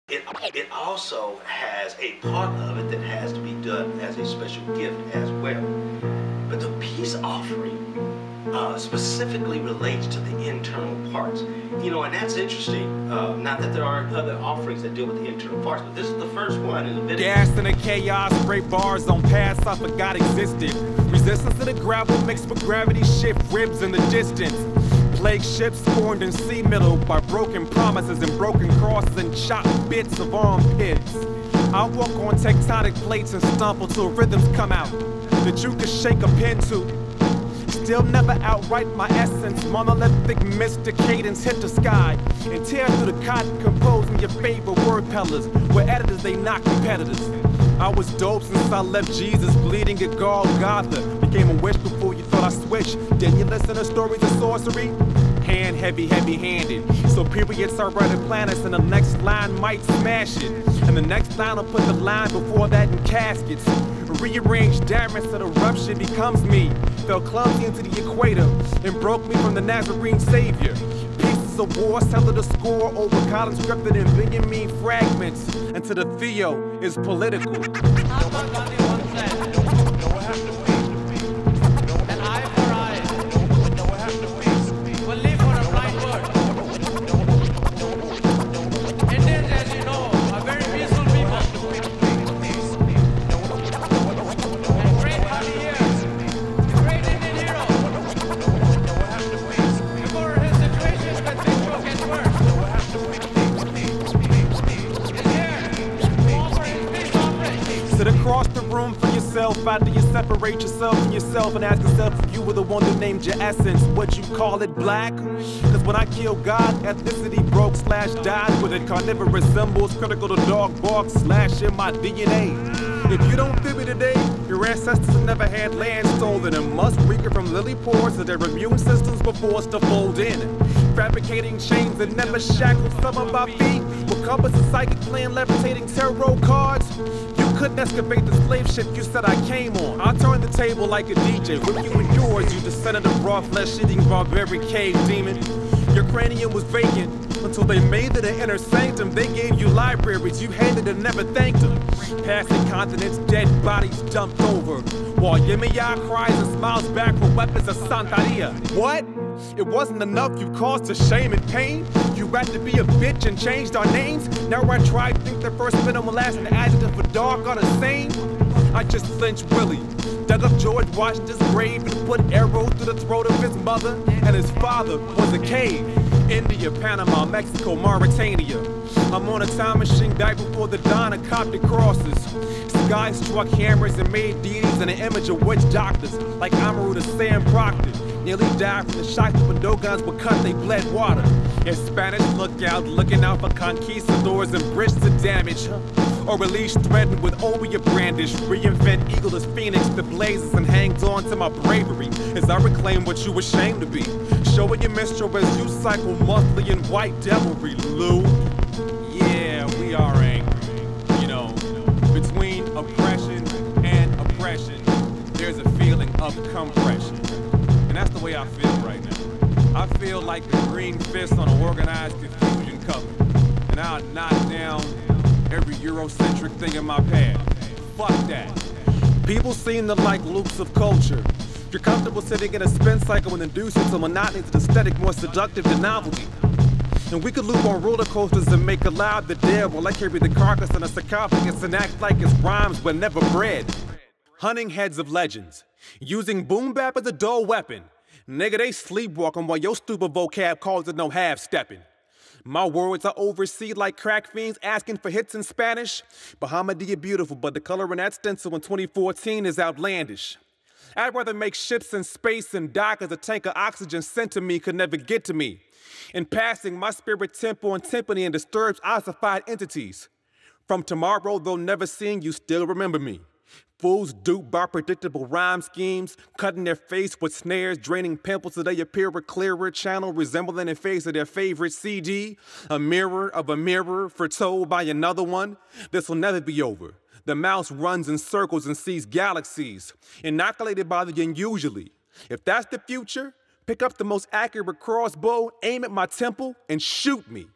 It also has a part of it that has to be done as a special gift as well. But the peace offering specifically relates to the internal parts. You know, and that's interesting. Not that there aren't other offerings that deal with the internal parts, but this is the first one in Leviticus. Gas in the chaos, great bars on paths I forgot existed. Resistance to the gravel mixed with gravity shift ribs in the distance. Plague ships scorned in sea middle by broken promises and broken crosses and chopped bits of armpits. I walk on tectonic plates and stomp until rhythms come out that you can shake a pen to. Still never outright my essence. Monolithic mystic cadence hit the sky and tear through the cotton, composing your favorite word pillars. Where editors, they not competitors. I was dope since I left Jesus bleeding at Golgotha. Became a witch before you thought I switched. Didn't you listen to stories of sorcery? Hand heavy, heavy-handed. So periods are running planets and the next line might smash it. And the next line will put the line before that in caskets. Rearrange diamonds so the rupture becomes me. Fell clumsy into the equator and broke me from the Nazarene Savior. Pieces of war settled a score over column scripted in Benjamin fragments. And to the Theo is political. Mahatma Gandhi once said, an eye for eye will live for a blind bird. Indians, as you know, are very peaceful people. And great body years, great Indian hero. Before his situation with Bishop gets worse, is here to offer his peace offering. Sit across the room for yourself after you separate yourself from yourself and ask yourself if you were the one that named your essence. What you call it, black? Cause when I killed God, ethnicity broke / died with it. Carnivorous symbols critical to dog bark / in my DNA. If you don't feel me today, your ancestors have never had land stolen and must weaken from lily pores to their immune systems were forced to fold in. Fabricating chains that never shackled some of my feet with compass and psychic plan levitating tarot cards. You couldn't excavate the slave ship you said I came on. I turned the table like a DJ, with you and yours, you descendant of raw flesh-eating barbaric cave demon. Your cranium was vacant until they made it an inner sanctum. They gave you libraries you hated and never thanked them. Passing continents, dead bodies dumped over, while Yemaya cries and smiles back with weapons of Santeria. What? It wasn't enough you caused us shame and pain? You had to be a bitch and changed our names? Now our tribe think their first minimum last an adjective for dark are the same? I just flinched Willie, dug up George Washington's grave and put arrows through the throat of his mother, and his father was a cave. India, Panama, Mexico, Mauritania. I'm on a time machine back before the dawn of Coptic crosses. Sky struck hammers and made deities in an image of witch doctors, like Amaru to Sam Proctor. Nearly died from the shock that when Dogons were cut, they bled water. And Spanish lookout, looking out for conquistadors and bridges of damage. Or release threatened with obeah brandish. Reinvent eagle as phoenix that blazes and hangs on to my bravery as I reclaim what you ashamed to be. Showing your minstrel as you cycle monthly in white devilry, Lou. Yeah, we are angry. You know, between oppression and oppression, there's a feeling of compression. And that's the way I feel right now. I feel like the green fist on an organized confusion cover. And I'll knock down every Eurocentric thing in my path. Fuck that. People seem to like loops of culture. If you're comfortable sitting in a spin cycle and inducing to monotony to the aesthetic more seductive than novelty. And we could loop on roller coasters and make alive the dead while I carry the carcass in a sarcophagus and act like its rhymes were never bred. Hunting heads of legends, using boom bap as a dull weapon. Nigga, they sleepwalking while your stupid vocab calls it no half-stepping. My words I oversee like crack fiends asking for hits in Spanish. Bahamadia beautiful, but the color in that stencil in 2014 is outlandish. I'd rather make ships in space and die cause a tank of oxygen sent to me could never get to me. In passing, my spirit temple and timpani and disturbs ossified entities. From tomorrow, though never seeing you still remember me. Fools duped by predictable rhyme schemes, cutting their face with snares, draining pimples so they appear a clearer channel, resembling the face of their favorite CD. A mirror of a mirror, foretold by another one. This will never be over. The mouse runs in circles and sees galaxies, inoculated by the unusually. If that's the future, pick up the most accurate crossbow, aim at my temple, and shoot me.